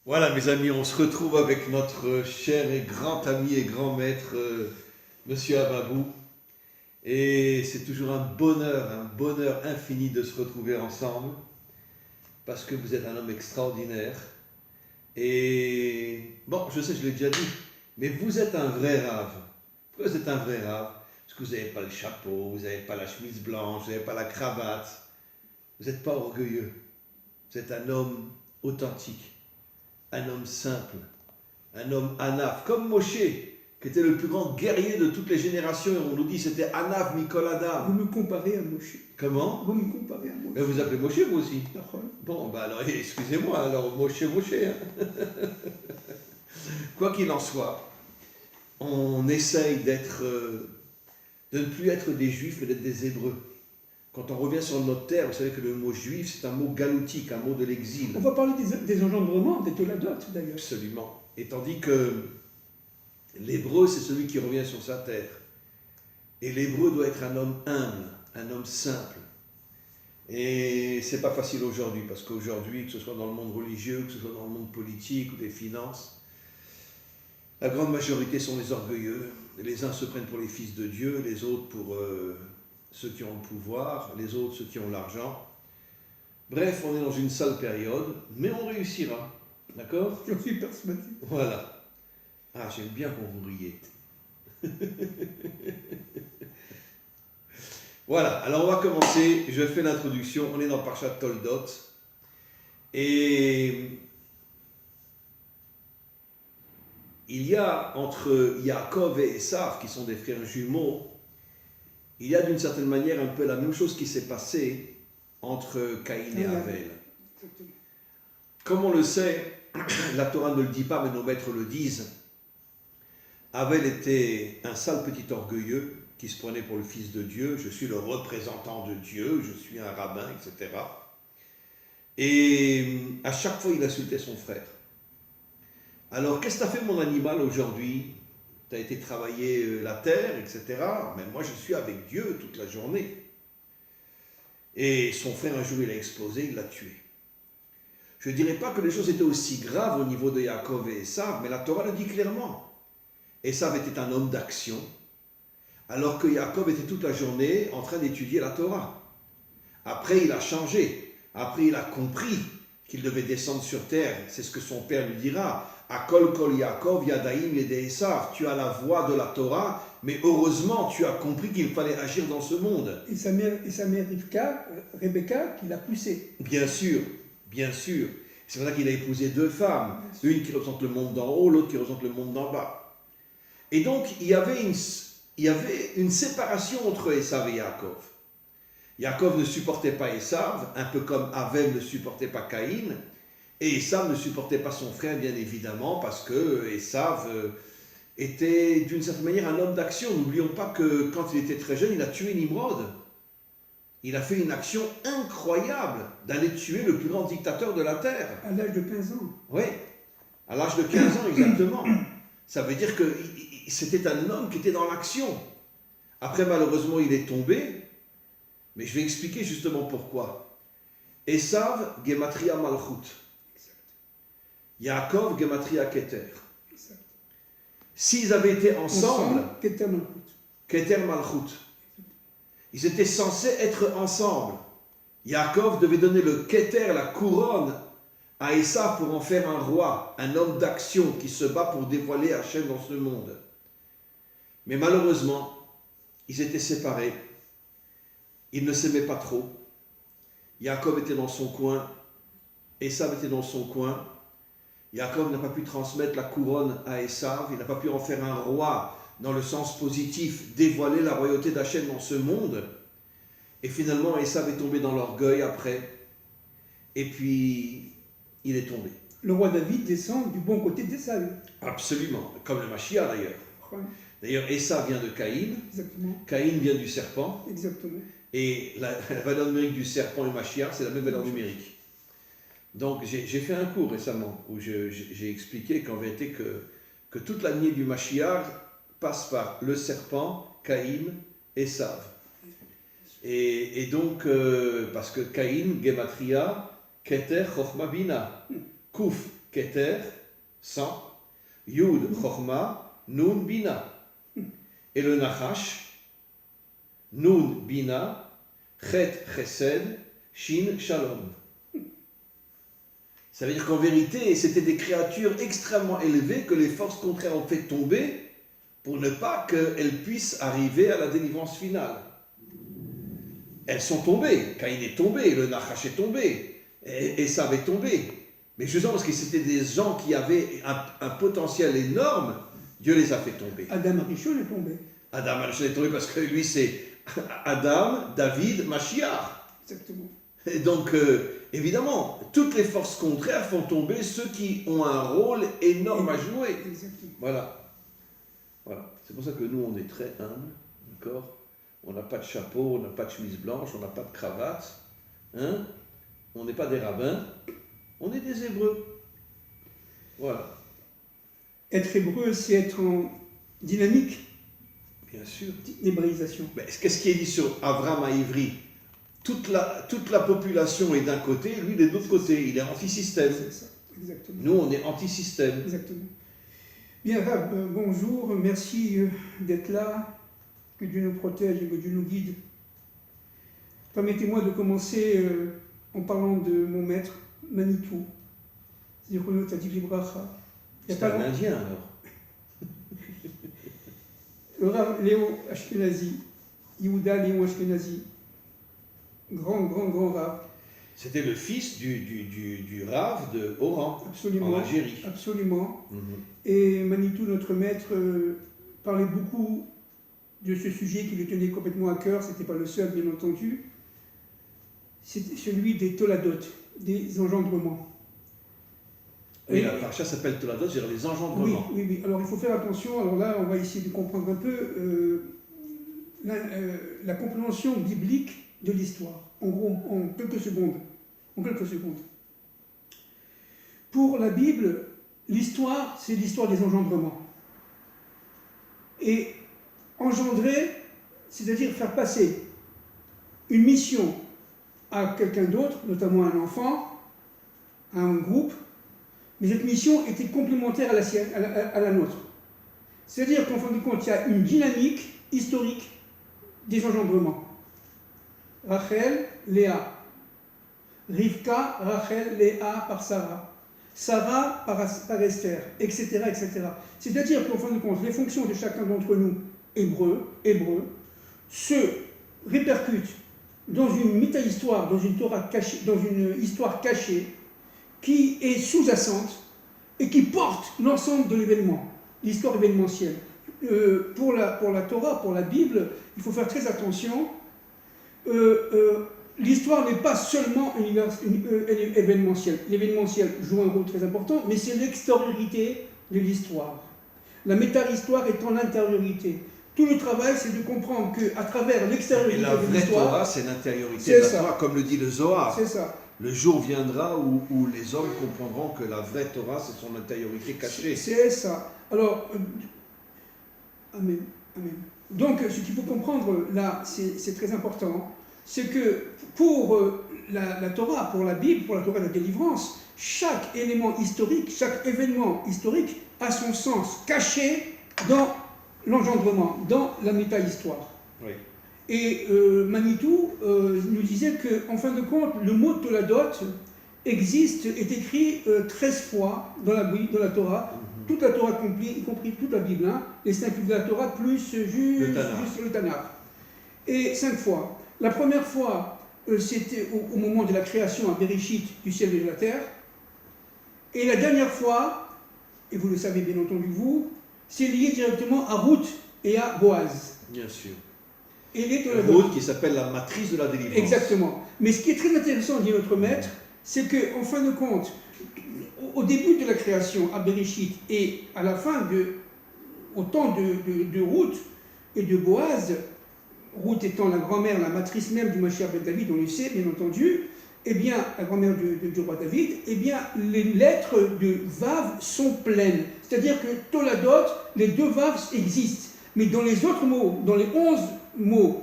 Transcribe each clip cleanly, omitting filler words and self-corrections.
Voilà, mes amis, on se retrouve avec notre cher et grand ami et grand maître, Monsieur Ababou. Et c'est toujours un bonheur infini de se retrouver ensemble, parce que vous êtes un homme extraordinaire. Et bon, je sais, je l'ai déjà dit, mais vous êtes un vrai rave. Pourquoi vous êtes un vrai rave? Parce que vous n'avez pas le chapeau, vous n'avez pas la chemise blanche, vous n'avez pas la cravate. Vous n'êtes pas orgueilleux. Vous êtes un homme authentique, un homme simple, un homme Anaf, comme Moshe, qui était le plus grand guerrier de toutes les générations. On nous dit que c'était Anaf Mikol Vous Adam. me comparez à Moshe. Comment? Vous me comparez à Moshe. Mais vous appelez Moshe vous aussi? D'accord. Bon, bah alors excusez-moi, alors Moshe. Hein. Quoi qu'il en soit, on essaye de ne plus être des juifs, mais d'être des hébreux. Quand on revient sur notre terre, vous savez que le mot juif, c'est un mot galoutique, un mot de l'exil. On va parler des engendrements, des toladotes d'ailleurs. Absolument. Et tandis que l'hébreu, c'est celui qui revient sur sa terre. Et l'hébreu doit être un homme humble, un homme simple. Et c'est pas facile aujourd'hui, parce qu'aujourd'hui, que ce soit dans le monde religieux, que ce soit dans le monde politique ou des finances, la grande majorité sont les orgueilleux. Les uns se prennent pour les fils de Dieu, les autres pour ceux qui ont le pouvoir, les autres ceux qui ont l'argent. Bref, on est dans une sale période, mais on réussira. D'accord? Je suis persuadé. Voilà. Ah, j'aime bien quand vous riez. Voilà, alors on va commencer. Je fais l'introduction. On est dans Parshat Toldot. Et il y a entre Yaakov et Esav, qui sont des frères jumeaux, il y a d'une certaine manière un peu la même chose qui s'est passée entre Caïn et Avel. Exactement. Comme on le sait, la Torah ne le dit pas, mais nos maîtres le disent. Avel était un sale petit orgueilleux qui se prenait pour le fils de Dieu. Je suis le représentant de Dieu, je suis un rabbin, etc. Et à chaque fois, il insultait son frère. Alors, qu'est-ce que tu as fait, mon animal, aujourd'hui? Tu as été travailler la terre, etc. Mais moi, je suis avec Dieu toute la journée. Et son frère, un jour, il a explosé, il l'a tué. Je ne dirais pas que les choses étaient aussi graves au niveau de Yaakov et Esav, mais la Torah le dit clairement. Esav était un homme d'action, alors que Yaakov était toute la journée en train d'étudier la Torah. Après, il a changé. Après, il a compris qu'il devait descendre sur terre. C'est ce que son père lui dira. Akol kol Yaakov yadaim yede Esav. Tu as la voix de la Torah, mais heureusement, tu as compris qu'il fallait agir dans ce monde. Et sa mère Rebecca, qui l'a poussé. Bien sûr, bien sûr. C'est pour ça qu'il a épousé deux femmes. Une qui représente le monde d'en haut, l'autre qui représente le monde d'en bas. Et donc, il y avait une séparation entre Esav et Yaakov. Yaakov ne supportait pas Esav, un peu comme Avel ne supportait pas Caïn, et Esav ne supportait pas son frère, bien évidemment, parce que Esav était d'une certaine manière un homme d'action. N'oublions pas que quand il était très jeune, il a tué Nimrod. Il a fait une action incroyable d'aller tuer le plus grand dictateur de la terre. À l'âge de 15 ans. Oui, à l'âge de 15 ans exactement. Ça veut dire que c'était un homme qui était dans l'action. Après, malheureusement, il est tombé, mais je vais expliquer justement pourquoi. Esav, Gematria Malchut. Yaakov, Gematria Keter. Exact. S'ils avaient été ensemble, Keter Malchut. Keter Malchut. Ils étaient censés être ensemble. Yaakov devait donner le Keter, la couronne, à Esav pour en faire un roi, un homme d'action qui se bat pour dévoiler Hachem dans ce monde. Mais malheureusement, ils étaient séparés. Ils ne s'aimaient pas trop. Yaakov était dans son coin, Esav était dans son coin. Yaakov n'a pas pu transmettre la couronne à Esav, il n'a pas pu en faire un roi dans le sens positif, dévoiler la royauté d'Hachem dans ce monde. Et finalement, Esav est tombé dans l'orgueil après. Et puis, il est tombé. Le roi David descend du bon côté d'Esav. Absolument, comme le Mashiach d'ailleurs. Ouais. D'ailleurs, Esav vient de Caïn, Exactement. Caïn vient du serpent, Exactement. et la valeur numérique du serpent et Mashiach, c'est la même valeur numérique. Donc, j'ai fait un cours récemment où j'ai expliqué qu'en vérité, que toute la lignée du Mashiach passe par le serpent, Caïn, Esav. Et donc, parce que Caïn, Gematria, Keter, Chochma, Bina, Kouf, Keter, 100, Yud, Chorma, Nun, Bina. Et le Nachash, Nun, Bina, Chet, Chesed, Shin, Shalom. Ça veut dire qu'en vérité, c'était des créatures extrêmement élevées que les forces contraires ont fait tomber pour ne pas qu'elles puissent arriver à la délivrance finale. Elles sont tombées. Caïn est tombé, le Nachash est tombé, et ça avait tombé. Mais justement, parce que c'était des gens qui avaient un potentiel énorme, Dieu les a fait tomber. Adam Arishon est tombé. Adam Arishon est tombé parce que lui, c'est Adam, David, Mashiach. Exactement. Et donc, évidemment, toutes les forces contraires font tomber ceux qui ont un rôle énorme à jouer. Exactement. Voilà. Voilà. C'est pour ça que nous, on est très humbles, d'accord ? On n'a pas de chapeau, on n'a pas de chemise blanche, on n'a pas de cravate. Hein ? On n'est pas des rabbins, on est des Hébreux. Voilà. Être hébreu, c'est être en dynamique Bien sûr. d'hébraïsation. Mais qu'est-ce qui est dit sur Abraham à Ivry ? Toute la population est d'un côté, lui il est de l'autre côté. Il est anti-système. C'est ça, exactement. Nous, on est anti-système. Exactement. Bien, Rab, bonjour, merci d'être là, que Dieu nous protège et que Dieu nous guide. Permettez-moi de commencer en parlant de mon maître, Manitou, Zichrono Tzadik Libracha. C'est un Indien alors. Le Rav Léo Ashkenazi, Yehuda Léo Ashkenazi, grand Rav. C'était le fils du Rav de Oran, Absolument, en Algérie. absolument. Mm-hmm. Et Manitou, notre maître, parlait beaucoup de ce sujet qui lui tenait complètement à cœur. Ce n'était pas le seul, bien entendu. C'est celui des Toladot, des engendrements. Oui, la paracha s'appelle Toladot, c'est-à-dire les engendrements. Oui. Alors il faut faire attention. Alors là, on va essayer de comprendre un peu la compréhension biblique de l'histoire. En gros, en quelques secondes. Pour la Bible, l'histoire, c'est l'histoire des engendrements. Et engendrer, c'est-à-dire faire passer une mission à quelqu'un d'autre, notamment un enfant, à un groupe, mais cette mission était complémentaire à la nôtre. C'est-à-dire qu'en fin de compte, il y a une dynamique historique des engendrements. Rachel, Léa. Rivka, Rachel, Léa par Sarah. Sarah par Esther, etc., etc. C'est-à-dire qu'en fin de compte, les fonctions de chacun d'entre nous, hébreux, se répercutent dans une méta-histoire, dans une Torah cachée, dans une histoire cachée, qui est sous-jacente et qui porte l'ensemble de l'événement, l'histoire événementielle. Pour la Torah, pour la Bible, il faut faire très attention. L'histoire n'est pas seulement événementielle. L'événementiel joue un rôle très important, mais c'est l'extériorité de l'histoire. La méta-histoire est en intériorité. Tout le travail, c'est de comprendre qu'à travers l'extériorité de l'histoire... Et la vraie Torah, c'est l'intériorité de la Torah, comme le dit le Zohar. C'est ça. Le jour viendra où les hommes comprendront que la vraie Torah, c'est son intériorité cachée. C'est ça. Alors, Amen. Donc, ce qu'il faut comprendre là, c'est très important, c'est que pour la Torah, pour la Bible, pour la Torah de la délivrance, chaque élément historique, chaque événement historique a son sens caché dans l'engendrement, dans la méta-histoire. Oui. Et Manitou nous disait qu'en fin de compte, le mot Toladot existe, est écrit 13 fois dans la Torah, toute la Torah y compris toute la Bible, hein, les 5 livres de la Torah, plus juste le Tanakh. Et 5 fois. La première fois, c'était au moment de la création à Bereshit du ciel et de la terre. Et la dernière fois, et vous le savez bien entendu vous, c'est lié directement à Ruth et à Boaz. Bien sûr. Et les Ruth qui s'appelle la matrice de la délivrance. Exactement. Mais ce qui est très intéressant, dit notre maître, c'est qu'en fin de compte, au début de la création à Bereshit et à la fin, au temps de Ruth et de Boaz, Ruth étant la grand-mère, la matrice même du Mashiach ben David, on le sait bien entendu, eh bien, la grand-mère du roi David, eh bien, les lettres de Vav sont pleines. C'est-à-dire que Toladot, les 2 Vav existent. Mais dans les autres mots, dans les 11 mots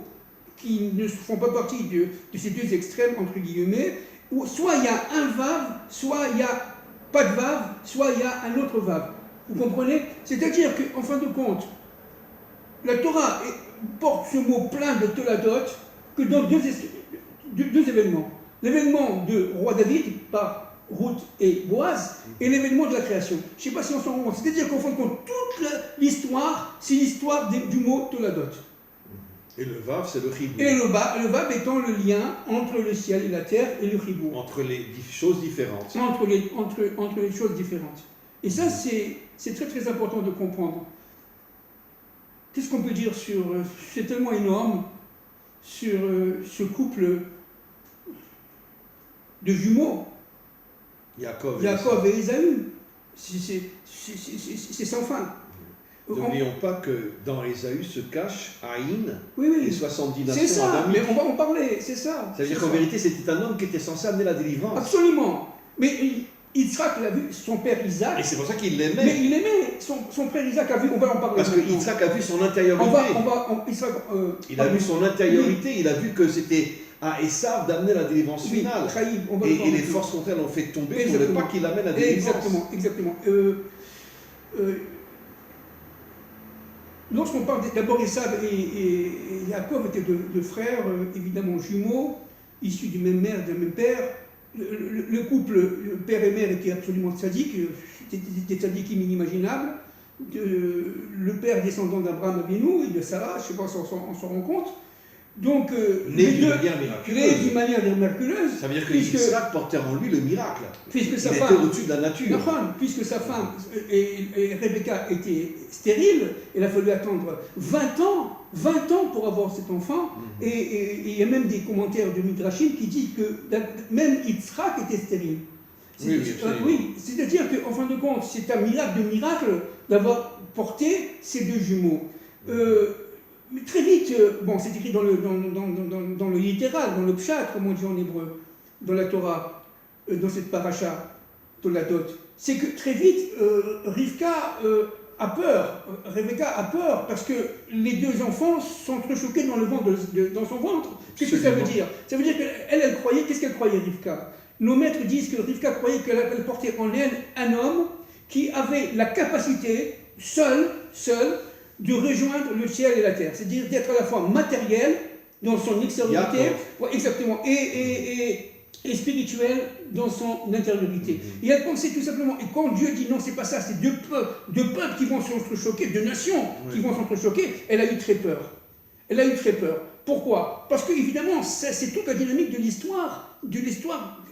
qui ne font pas partie de ces 2 extrêmes, entre guillemets, où soit il y a un Vav, soit il y a pas de vav, soit il y a un autre vav. Vous comprenez? C'est-à-dire qu'en fin de compte, la Torah porte ce mot plein de toladot que dans deux événements. L'événement de roi David par Ruth et Boaz et l'événement de la création. Je ne sais pas si on s'en rend compte. C'est-à-dire qu'en fin de compte, toute l'histoire, c'est l'histoire du mot toladot. Et le vav, c'est le chibou. Et le vav étant le lien entre le ciel et la terre et le chibou. Entre les choses différentes. Entre les choses différentes. Et ça, c'est très très important de comprendre. Qu'est-ce qu'on peut dire sur... C'est tellement énorme sur ce couple de jumeaux. Jacob et Ésaü. C'est sans fin. N'oublions pas que dans Ésaü se cache Haïn et 70 nations. C'est ça, mais on va en parler, c'est ça. Ça veut dire qu'en vérité, c'était un homme qui était censé amener la délivrance. Absolument. Mais Yitzhak l'a vu, son père Isaac. Et c'est pour ça qu'il l'aimait. Mais il aimait, son frère Isaac a vu, on va en parler. Parce que Yitzhak a vu son intériorité. Il a vu son intériorité, il a vu que c'était à Esav d'amener la délivrance finale. Et les forces contre elle l'ont fait tomber pour ne pas qu'il amène la délivrance. Exactement. Lorsqu'on parle d'abord Esav et Jacob étaient deux frères, évidemment jumeaux, issus du même mère, du même père. Le couple, le père et mère étaient absolument tzaddik, des tzaddikim inimaginables. Le père descendant d'Abraham Avinu et de Sarah, je ne sais pas si on s'en rend compte. Donc, les d'une manière miraculeuse. Ça veut dire que Yitzhak portait en lui le miracle. Puisque sa il femme, était au-dessus de la nature. Puisque sa femme et Rebecca étaient stériles, il a fallu attendre 20 ans pour avoir cet enfant. Et il y a même des commentaires de Midrashim qui disent que même Yitzhak était stérile. Oui, c'est-à-dire qu'en fin de compte, c'est un miracle de miracle d'avoir porté ces deux jumeaux. Mais très vite, c'est écrit dans le littéral, dans le pshat, comme on dit en hébreu, dans la Torah, dans cette paracha, Toladot, c'est que très vite, Rivka a peur, Rebecca a peur, parce que les deux enfants sont entrechoqués dans son ventre. Qu'est-ce que ça veut dire? Ça veut dire qu'elle croyait, qu'est-ce qu'elle croyait, Rivka? Nos maîtres disent que Rivka croyait qu'elle portait en elle un homme qui avait la capacité, seul, de rejoindre le ciel et la terre, c'est-à-dire d'être à la fois matériel dans son extériorité, exactement, et spirituel dans son intériorité. Et elle pensait tout simplement, et quand Dieu dit non, c'est pas ça, c'est deux peuples qui vont s'entrechoquer, deux nations qui vont s'entrechoquer, elle a eu très peur. Pourquoi? Parce que évidemment, c'est toute la dynamique de l'histoire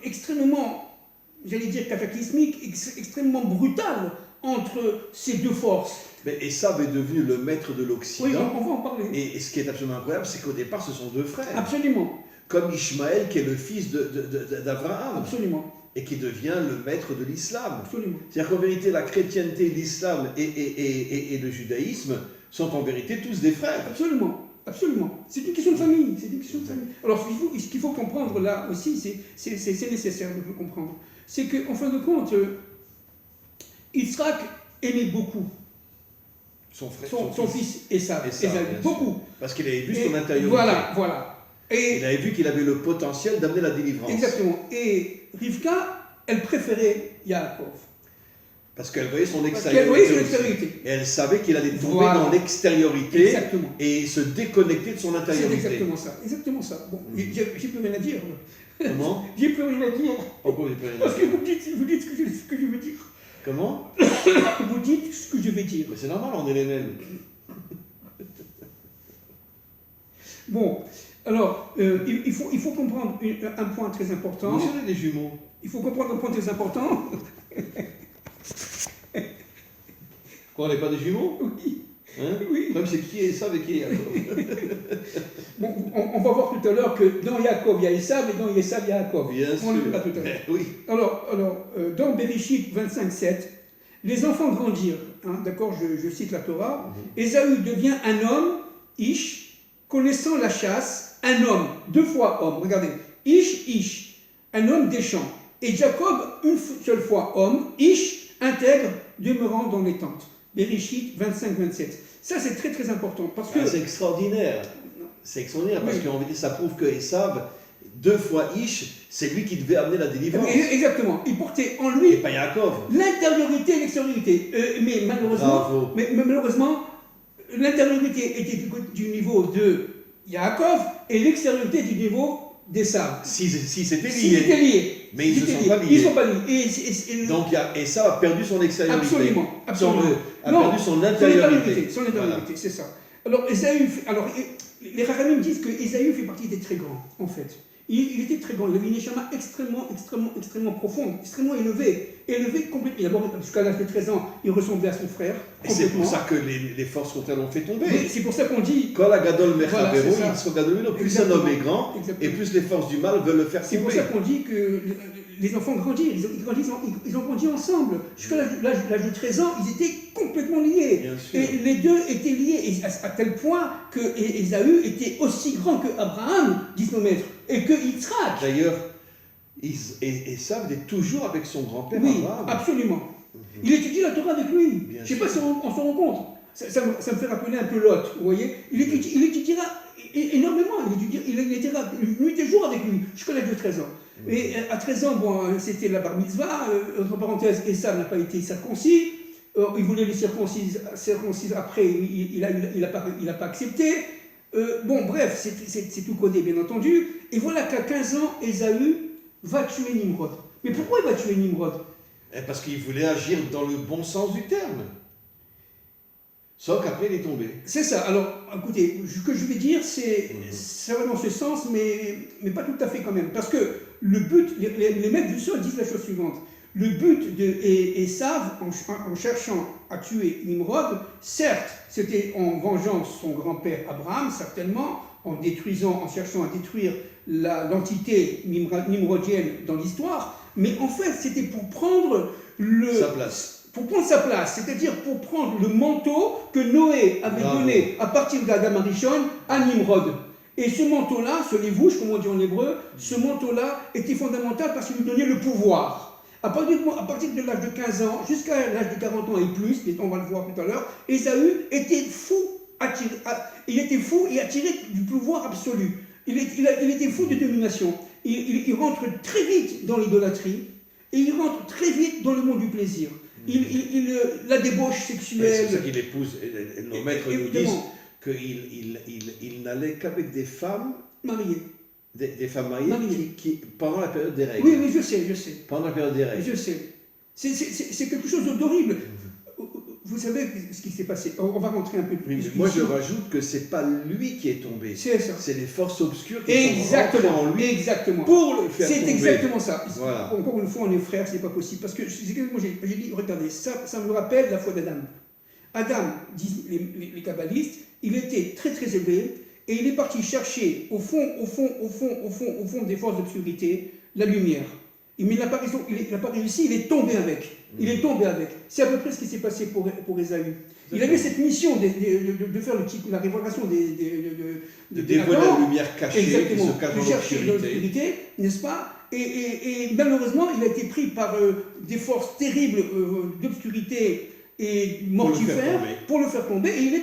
extrêmement, j'allais dire cataclysmique, extrêmement brutale entre ces deux forces. Mais Esav est devenu le maître de l'Occident. Oui, on va en parler. Et ce qui est absolument incroyable, c'est qu'au départ, ce sont deux frères. Absolument. Comme Ishmaël, qui est le fils d'Abraham. Absolument. Et qui devient le maître de l'islam. Absolument. C'est-à-dire qu'en vérité, la chrétienté, l'islam et le judaïsme sont en vérité tous des frères. Absolument. C'est une question de famille. Alors, ce qu'il faut comprendre là aussi, c'est nécessaire de le comprendre. C'est qu'en fin de compte, Yitzhak aimait beaucoup son fils Esav, beaucoup. Parce qu'il avait vu son intériorité. Voilà. Et il avait vu qu'il avait le potentiel d'amener la délivrance. Exactement. Et Rivka, elle préférait Yaakov. Parce qu'elle voyait son extériorité. Et elle savait qu'il allait tomber dans l'extériorité et se déconnecter de son intériorité. C'est exactement ça. Bon, j'ai plus rien à dire. Comment? J'ai plus rien à dire. Pourquoi j'ai plus rien à dire? Parce que vous dites ce que je veux dire. Comment? Vous dites ce que je vais dire. Mais c'est normal, on est les mêmes. Bon, alors, il faut comprendre un point très important. Vous avez des jumeaux. Il faut comprendre un point très important. Quoi, on n'est pas des jumeaux? Oui. Hein? Oui. Même c'est qui est Esav et qui est Jacob. Bon, on va voir tout à l'heure que dans Jacob il y a Esav et dans Esav il y a Jacob. Bien sûr. On le verra tout à l'heure. Oui. Alors, dans Bereshit 25:7, les enfants grandirent. D'accord, je cite la Torah. Ésaü devient un homme, Ish, connaissant la chasse, un homme, 2 fois homme. Regardez, Ish, un homme des champs. Et Jacob, une seule fois homme, Ish, intègre, demeurant dans les tentes. Bereshit 25-27. Ça, c'est très très important. Parce que... C'est extraordinaire. C'est extraordinaire parce qu'en vérité, ça prouve que Esav, 2 fois Ish, c'est lui qui devait amener la délivrance. Exactement. Il portait en Et lui pas Yaakov. l'intériorité et l'extériorité. Mais malheureusement, l'intériorité était du niveau de Yaakov et l'extériorité du niveau d'Esav. Si c'était S'ils étaient lié. liés. Mais ils ne sont pas liés. Ils ne sont pas liés. Donc Esav a perdu son extériorité. Absolument. A perdu son intériorité. Son intériorité, c'est ça. Alors, les Rachamim disent que Ésaü fait partie des très grands, en fait. Il était très grand, il avait une neshama extrêmement profonde, extrêmement élevée complètement. D'abord, jusqu'à l'âge de 13 ans, il ressemblait à son frère. Et c'est pour ça que les forces contraires l'ont fait tomber. Oui, c'est pour ça qu'on dit. Quand la Gadol Mechavero, Voilà, il se Gadol Mino, plus un homme est grand, et plus les forces du mal veulent le faire tomber. C'est pour ça qu'on dit que les enfants grandissent, ils ont grandi ensemble. Jusqu'à l'âge de 13 ans, ils étaient complètement liés. Et les deux étaient liés, à tel point que Ésaü était aussi grand que Abraham, disent nos maîtres, et que Yitzhak. D'ailleurs, Esav est toujours avec son grand-père Abraham. Absolument. Il étudie la Torah avec lui. Je ne sais pas si on s'en rend compte. Ça me fait rappeler un peu Lot, vous voyez. Il étudiera énormément. Il était là, nuit et jour avec lui, jusqu'à l'âge de 13 ans. Et à 13 ans, c'était la bar mitzvah. Entre parenthèses, Esav n'a pas été circoncis. Il voulait les circonciser après, il n'a pas accepté. Bref, c'est tout connu, bien entendu. Et voilà qu'à 15 ans, Ésaü va tuer Nimrod. Mais pourquoi il va tuer Nimrod? Parce qu'il voulait agir dans le bon sens du terme. Sauf qu'après, il est tombé. C'est ça. Alors, écoutez, ce que je vais dire, ça va dans ce sens, mais pas tout à fait quand même. Parce que le but, les maîtres du sol disent la chose suivante. Le but d'Esav, en cherchant à tuer Nimrod, certes, c'était en vengeant son grand-père Abraham, certainement, en cherchant à détruire l'entité nimrodienne dans l'histoire, mais en fait, c'était pour prendre sa place. Pour prendre sa place, c'est-à-dire pour prendre le manteau que Noé avait donné à partir d'Adam Arishon à Nimrod. Et ce manteau-là, ce lévouche, comme on dit en hébreu, ce manteau-là était fondamental parce qu'il lui donnait le pouvoir. À partir de l'âge de 15 ans, jusqu'à l'âge de 40 ans et plus, on va le voir tout à l'heure, Ésaü était fou, il était fou et attiré du pouvoir absolu. Il était fou de domination. Il rentre très vite dans l'idolâtrie et il rentre très vite dans le monde du plaisir. La débauche sexuelle. C'est ça qu'il épouse. Nos maîtres nous disent qu'il n'allait qu'avec des femmes mariées. Des femmes mariées qui, pendant la période des règles. Oui, je sais. Pendant la période des règles. Je sais. C'est quelque chose d'horrible. Vous savez ce qui s'est passé. On va rentrer un peu plus. Oui, moi, je rajoute que c'est pas lui qui est tombé. C'est ça. C'est les forces obscures qui sont rentrées en lui. Exactement. Pour le faire tomber. C'est exactement ça. Voilà. Encore une fois, on est frères, c'est pas possible. Parce que moi, j'ai dit, regardez, ça me rappelle la foi d'Adam. Adam, disent les kabbalistes, il était très très élevé et il est parti chercher au fond des forces d'obscurité la lumière. Mais il n'a pas réussi, il est tombé avec. C'est à peu près ce qui s'est passé pour Ésaü. Il avait cette mission de faire la révélation de dévoiler la lumière cachée qui se cache dans l'obscurité, n'est-ce pas? Et malheureusement, il a été pris par des forces terribles d'obscurité et mortifères pour le faire tomber, et il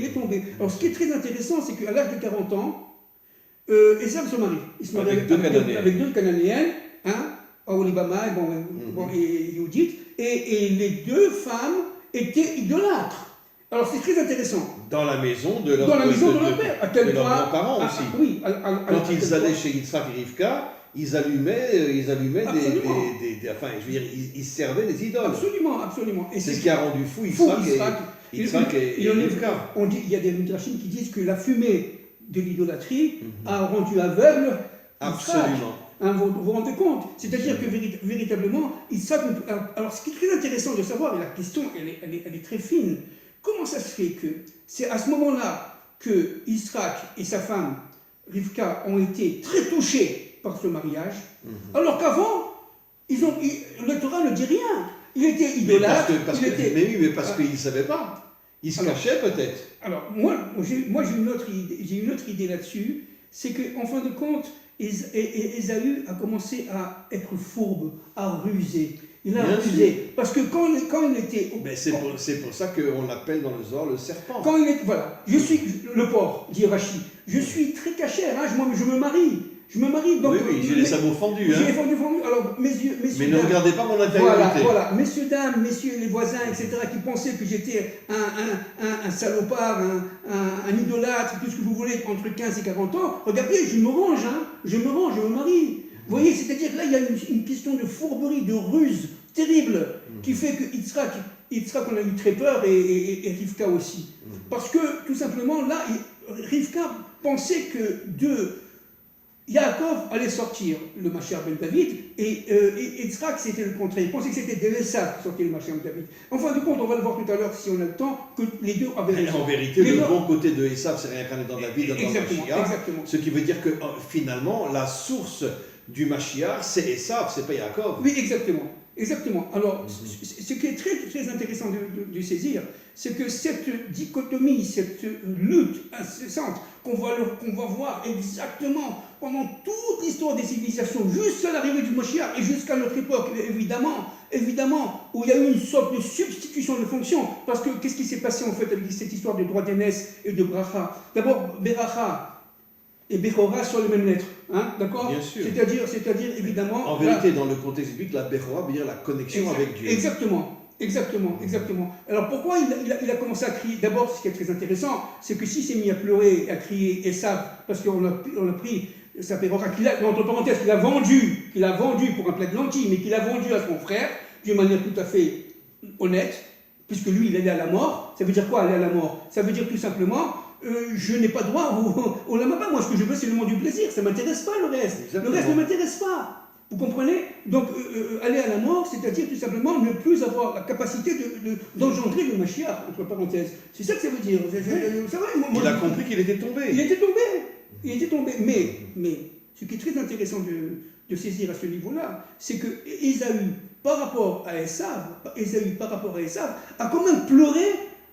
est tombé. Alors ce qui est très intéressant, c'est qu'à l'âge de 40 ans, Ésaü se marie. Il se marie avec deux Cananéennes, Aholibama et Judith, et les deux femmes étaient idolâtres. Alors c'est très intéressant. Dans la maison de leur père, à tel point. De leurs parents aussi. Oui, quand ils allaient chez Yitzhak et Rivka, ils allumaient enfin, je veux dire, ils servaient des idoles. Absolument. Et c'est ce qui a rendu fou Yitzhak et Rivka. Il y a des midrashim qui disent que la fumée de l'idolâtrie a rendu aveugle. Absolument. Vous vous rendez compte? C'est-à-dire que véritablement, alors ce qui est très intéressant de savoir, et la question elle est très fine, comment ça se fait que c'est à ce moment-là que Yitzhak et sa femme Rivka ont été très touchés par ce mariage, alors qu'avant, le Torah ne dit rien. Il était idolâtre. Mais parce qu'ils ne savaient pas. Ils se cachaient peut-être. Alors, moi j'ai une autre idée là-dessus, c'est qu'en fin de compte, Ésaü a commencé à être fourbe, à ruser. Il a rusé. Parce que quand il était... Mais c'est pour ça qu'on l'appelle dans le Zohar le serpent. Voilà. Je suis le porc, dit Rashi. Je suis très cachère, moi je me marie. Je me marie, donc... Oui, j'ai les sabots fendus. J'ai les sabots fendus. Alors, messieurs, mais ne regardez pas mon intériorité. Voilà, messieurs, dames, messieurs, les voisins, etc., qui pensaient que j'étais un salopard, un idolâtre, tout ce que vous voulez, entre 15 et 40 ans, regardez, je me range, je me marie. Vous voyez, c'est-à-dire là, il y a une question de fourberie, de ruse terrible, qui fait que Yitzhak, on a eu très peur, et Rivka aussi. Parce que, tout simplement, là, Rivka pensait que de Yaakov allait sortir le Mashiach ben David, et Yitzhak, c'était le contraire. Il pensait que c'était de Esav qui sortait le Mashiach ben David. En fin de compte, on va le voir tout à l'heure, si on a le temps, que les deux avaient raison. En vérité, le bon côté de Esav, c'est réincarné dans David, dans le Mashiach. Exactement. Ce qui veut dire que, finalement, la source du Mashiach, c'est Esav, c'est pas Yaakov. Oui, exactement. Exactement. Alors, ce qui est très, très intéressant de saisir, c'est que cette dichotomie, cette lutte incessante qu'on va voir exactement pendant toute l'histoire des civilisations, jusqu'à l'arrivée du Mashiach et jusqu'à notre époque, évidemment, où il y a eu une sorte de substitution de fonctions. Parce que qu'est-ce qui s'est passé en fait avec cette histoire de droit d'aînesse et de bracha? D'abord, Beracha et Bechora sur les mêmes lettres, d'accord? Bien sûr. C'est-à-dire évidemment... En vérité, dans le contexte biblique, la Bechora veut dire la connexion avec Dieu. Exactement. Alors pourquoi il a commencé à crier? D'abord, ce qui est très intéressant, c'est que s'il s'est mis à pleurer, à crier Esav, parce qu'on a pris sa Bechora, entre parenthèses, qu'il a vendu pour un plat de lentilles, mais qu'il a vendu à son frère, d'une manière tout à fait honnête, puisque lui, il allait à la mort. Ça veut dire quoi, aller à la mort? Ça veut dire tout simplement... je n'ai pas droit au Lamaba. Moi, ce que je veux, c'est le monde du plaisir. Ça ne m'intéresse pas, le reste. Exactement. Le reste ne m'intéresse pas. Vous comprenez? Donc, aller à la mort, c'est-à-dire tout simplement ne plus avoir la capacité d'engendrer le Mashiach, entre parenthèses. C'est ça que ça veut dire. Il a compris qu'il était tombé. Il était tombé. Mais ce qui est très intéressant de saisir à ce niveau-là, c'est que Ésaü, par rapport à Esav, a quand même pleuré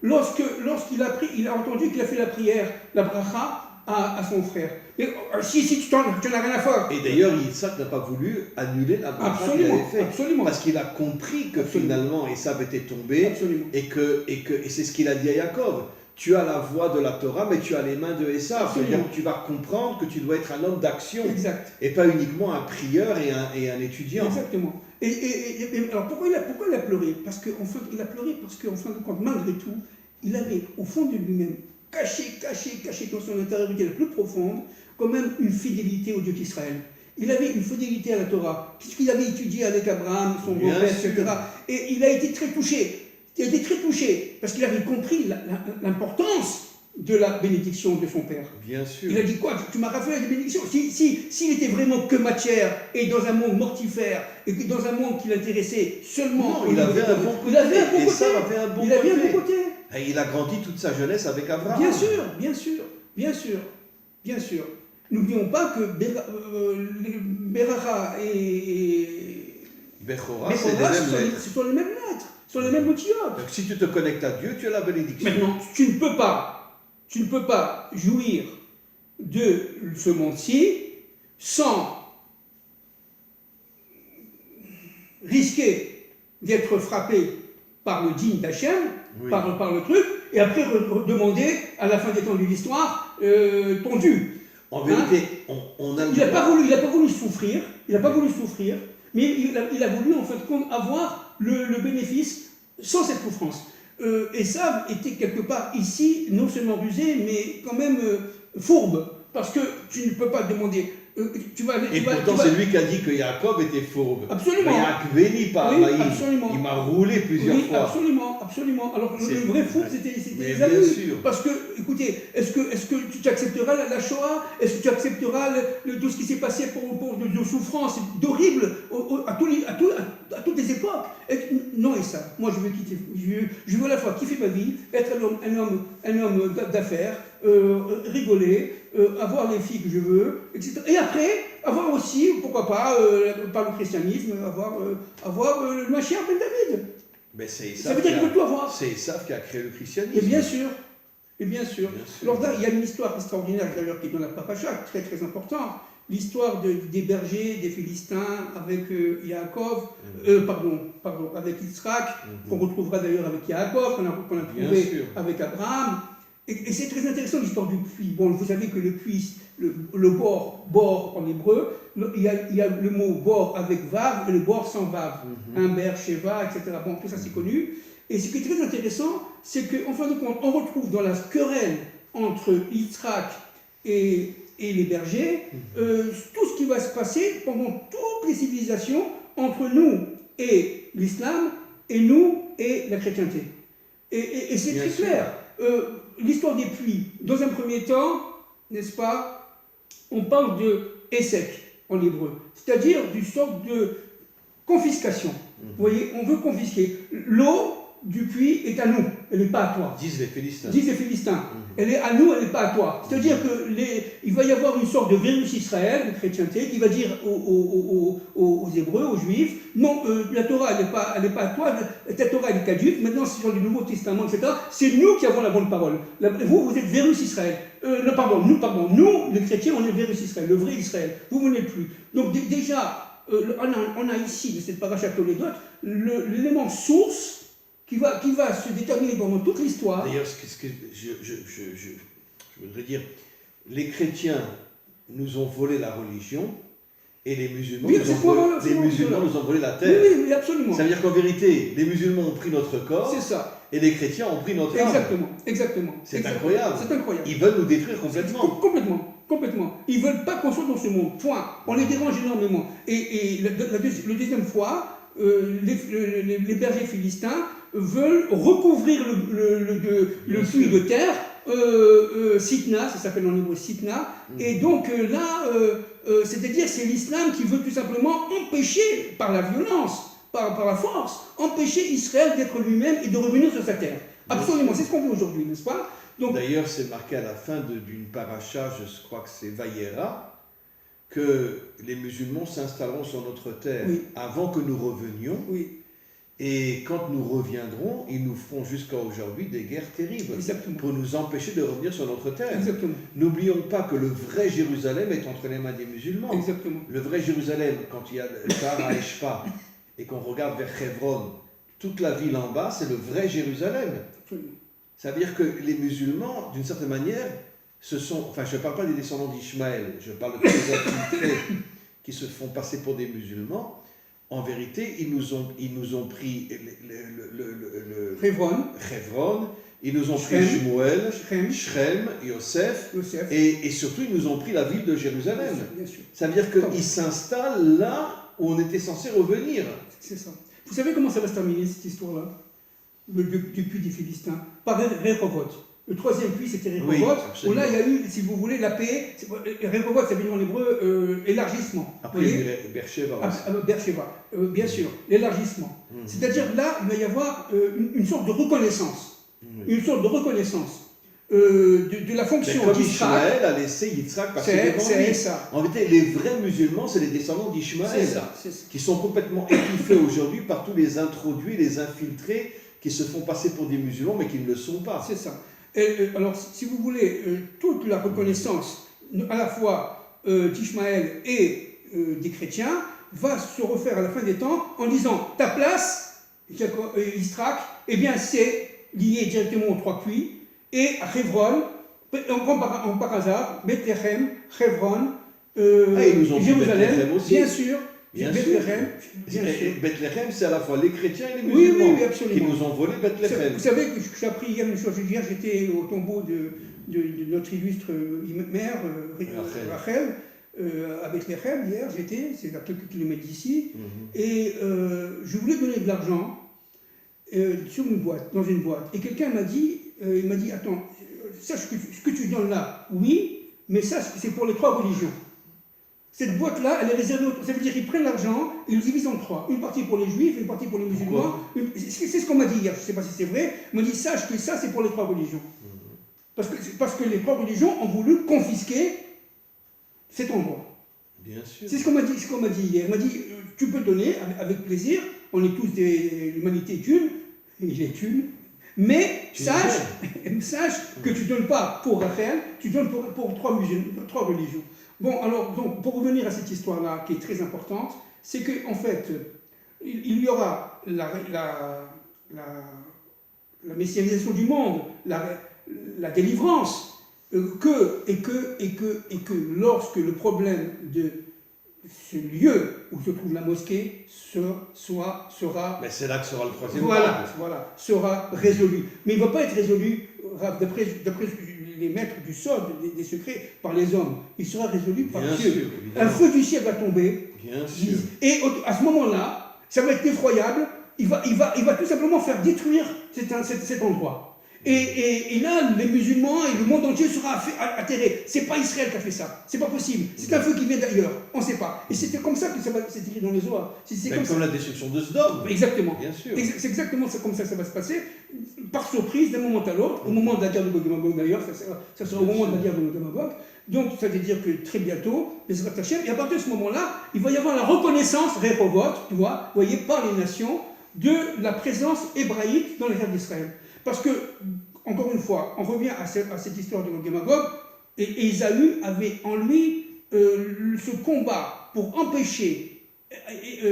lorsqu'il a entendu qu'il a fait la prière, la bracha, à son frère. Et, si tu n'as rien à faire. Et d'ailleurs, Yitzhak n'a pas voulu annuler la bracha qu'il avait fait. Absolument. Parce qu'il a compris que finalement Esav était tombé. Absolument. Et c'est ce qu'il a dit à Yaakov. Tu as la voix de la Torah, mais tu as les mains de Esav. C'est-à-dire que tu vas comprendre que tu dois être un homme d'action. Exact. Et pas uniquement un prieur et un étudiant. Exactement. Et alors pourquoi il a pleuré? Parce qu'en fin de compte, malgré tout, il avait au fond de lui-même, caché dans son intériorité la plus profonde, quand même une fidélité au Dieu d'Israël. Il avait une fidélité à la Torah, puisqu'il avait étudié avec Abraham, son grand-père, etc. Et il a été très touché. Parce qu'il avait compris l'importance de la bénédiction de son père. Bien sûr. Il a dit quoi? Tu m'as rappelé la bénédiction. S'il était vraiment que matière et dans un monde mortifère et dans un monde qui l'intéressait seulement... Non, il avait un bon côté. Il avait un bon côté. Ça avait un bon côté. Et il a grandi toute sa jeunesse avec Abraham. Bien sûr. N'oublions pas que Beracha et Bechora, c'est les mêmes lettres. Ce sont les mêmes lettres, ce sont les mêmes outillades. Donc si tu te connectes à Dieu, tu as la bénédiction. Maintenant, tu ne peux pas jouir de ce monde-ci sans risquer d'être frappé par le digne d'Hachem, par le truc, et après demander à la fin des temps de l'histoire ton dû. En vérité, on a... Il n'a pas voulu souffrir, mais il a voulu en fait avoir le bénéfice sans cette souffrance. Esav était quelque part ici, non seulement rusé, mais quand même fourbe, parce que tu ne peux pas demander... pourtant, c'est lui qui a dit que Yaakov était fourbe. Absolument. Il m'a roulé plusieurs fois. Absolument. Alors le vrai fourbe, c'était Esaü. Parce que, écoutez, est-ce que tu accepteras la Shoah? Est-ce que tu accepteras tout ce qui s'est passé de souffrance, d'horrible, à toutes les époques? Non, Esav. Moi, je veux quitter. Je veux à la fois kiffer ma vie, être un homme d'affaires, rigoler, avoir les filles que je veux, etc. Et après, avoir aussi, pourquoi pas, par le christianisme, avoir le Mashiach ben David. Mais ça veut dire qu'il peut tout avoir. C'est Esav qui a créé le christianisme. Et bien sûr. Alors là, il y a une histoire extraordinaire d'ailleurs qui est dans la paracha, très très importante. L'histoire des bergers, des Philistins avec Yaakov, avec Yitzhak, qu'on retrouvera d'ailleurs avec Yaakov, qu'on a trouvé avec Abraham. Et c'est très intéressant l'histoire du puits. Bon, vous savez que le puits, le bor en hébreu, il y a le mot bor avec vav et le bor sans vav. Humber, Sheva, etc. Bon, tout ça c'est connu. Et ce qui est très intéressant, c'est qu'en fin de compte, on retrouve dans la querelle entre Yitzhak et les bergers, tout ce qui va se passer pendant toutes les civilisations entre nous et l'islam, et nous et la chrétienté. Et c'est très clair. L'histoire des puits, dans un premier temps, n'est-ce pas, on parle de Essek en hébreu, c'est-à-dire d'une sorte de confiscation. Vous voyez, on veut confisquer. L'eau du puits est à nous, elle n'est pas à toi. Disent les Philistins. Disent les Philistins. Elle est à nous, elle n'est pas à toi. C'est-à-dire qu'il va y avoir une sorte de virus Israël, de chrétienté, qui va dire aux Hébreux, aux Juifs, non, la Torah, elle n'est pas à toi, ta Torah, elle est caduque, maintenant c'est sur le Nouveau Testament, etc. C'est nous qui avons la bonne parole. Vous êtes virus Israël. Nous, les chrétiens, on est virus Israël, le vrai Israël. Vous n'êtes plus. Donc déjà, on a ici, de cette paracha Toledot, l'élément source qui va se déterminer pendant toute l'histoire. D'ailleurs, je voudrais dire, les chrétiens nous ont volé la religion et les musulmans, nous ont volé la terre. Oui, absolument. Ça veut dire qu'en vérité, les musulmans ont pris notre corps. C'est ça. Et les chrétiens ont pris notre âme. Exactement. C'est incroyable. C'est incroyable. Ils veulent nous détruire complètement. Complètement. Ils ne veulent pas qu'on soit dans ce monde. Point. On les dérange énormément. Et la deuxième fois, les bergers philistins veulent recouvrir le puits de terre, Sitna, ça s'appelle en hébreu Sitna, et donc là, c'est-à-dire c'est l'islam qui veut tout simplement empêcher, par la violence, par la force, empêcher Israël d'être lui-même et de revenir sur sa terre. Absolument, c'est ce qu'on veut aujourd'hui, n'est-ce pas? D'ailleurs, c'est marqué à la fin d'une paracha, je crois que c'est Vayera, que les musulmans s'installeront sur notre terre avant que nous revenions. Oui. Et quand nous reviendrons, ils nous feront jusqu'à aujourd'hui des guerres terribles. Exactement. Pour nous empêcher de revenir sur notre terre. Exactement. N'oublions pas que le vrai Jérusalem est entre les mains des musulmans. Exactement. Le vrai Jérusalem, quand il y a le Tahar Eshpa et qu'on regarde vers Hebron, toute la ville en bas, c'est le vrai Jérusalem. Absolument. Ça veut dire que les musulmans, d'une certaine manière, je ne parle pas des descendants d'Ishmaël, je parle de tous les infiltrés qui se font passer pour des musulmans. En vérité, ils nous ont pris Hebron, ils nous ont pris Shmuel, Shrem, Yosef, et surtout ils nous ont pris la ville de Jérusalem. Bien sûr. Ça veut dire qu'ils s'installent là où on était censé revenir. C'est ça. Vous savez comment ça va se terminer cette histoire-là, du puits des Philistins? Par Rehovot. Le troisième puits, c'était Rehovot, où là, il y a eu, si vous voulez, la paix. Rehovot, ça veut dire en hébreu élargissement. Après, il y a eu Beersheba. Beersheba, bien sûr, l'élargissement. C'est-à-dire là, il va y avoir une sorte de reconnaissance. Une sorte de reconnaissance de la fonction d'Israël. Comme d'Israël a laissé Yitzhak passer devant lui. C'est ça. En vérité, les vrais musulmans, c'est les descendants d'Ishmaël. C'est ça. Qui sont complètement étouffés aujourd'hui par tous les introduits, les infiltrés, qui se font passer pour des musulmans, mais qui ne le sont pas. C'est ça. Alors, si vous voulez, toute la reconnaissance, à la fois d'Ishmaël et des chrétiens, va se refaire à la fin des temps en disant ta place, Yitzhak, eh bien c'est lié directement aux trois puits, et à Hebron, en par hasard, Bethléem, Hebron, Jérusalem, bien sûr. Bethléem, Bethléem, c'est à la fois les chrétiens et les musulmans qui nous ont volé Bethléem. Vous savez que j'ai appris hier une chose. Hier, j'étais au tombeau de notre illustre mère, Rachel, à Bethléem. Hier, c'est à quelques kilomètres d'ici, et je voulais donner de l'argent dans une boîte. Et quelqu'un m'a dit, attends, sache que ce que tu donnes là, oui, mais sache que c'est pour les trois religions. Cette boîte-là, elle est réservée aux... Ça veut dire qu'ils prennent l'argent, ils le divisent en trois. Une partie pour les juifs, une partie pour les musulmans. C'est ce qu'on m'a dit hier, je ne sais pas si c'est vrai. On m'a dit, sache que ça, c'est pour les trois religions. Parce que les trois religions ont voulu confisquer cet endroit. Bien sûr. C'est ce qu'on m'a dit hier. On m'a dit, tu peux donner avec plaisir, on est tous l'humanité est une, il est une, mais sache que tu ne donnes pas pour Rachel, tu donnes pour trois religions. Bon, alors, donc, pour revenir à cette histoire-là, qui est très importante, c'est qu'en fait, il y aura la messianisation du monde, la délivrance, que lorsque le problème de ce lieu où se trouve la mosquée sera Mais c'est là que sera le troisième voilà, sera résolu. Mais il ne va pas être résolu, d'après les maîtres du sort, des secrets, par les hommes. Il sera résolu par Bien Dieu. sûr, un feu du ciel va tomber. Bien sûr. Et à ce moment-là, ça va être effroyable. Il va tout simplement faire détruire cet endroit. Et là, les musulmans et le monde entier sera atterré. C'est pas Israël qui a fait ça. C'est pas possible. C'est un feu qui vient d'ailleurs. On ne sait pas. Et c'était comme ça que c'est écrit dans les Zohar. Comme la destruction de Sodome. Exactement. Bien sûr. C'est exactement comme ça que ça va se passer. Par surprise, d'un moment à l'autre. Au moment de la guerre de Gog et Magog d'ailleurs. Ça sera au moment de la guerre de Gog et Magog. Donc, ça veut dire que très bientôt, et à partir de ce moment-là, il va y avoir la reconnaissance, Rehovot, tu vois, vous voyez, par les nations, de la présence hébraïque dans les terres d'Israël. Parce que, encore une fois, on revient à cette histoire de Gog et Magog, et Ésaü avait en lui ce combat pour empêcher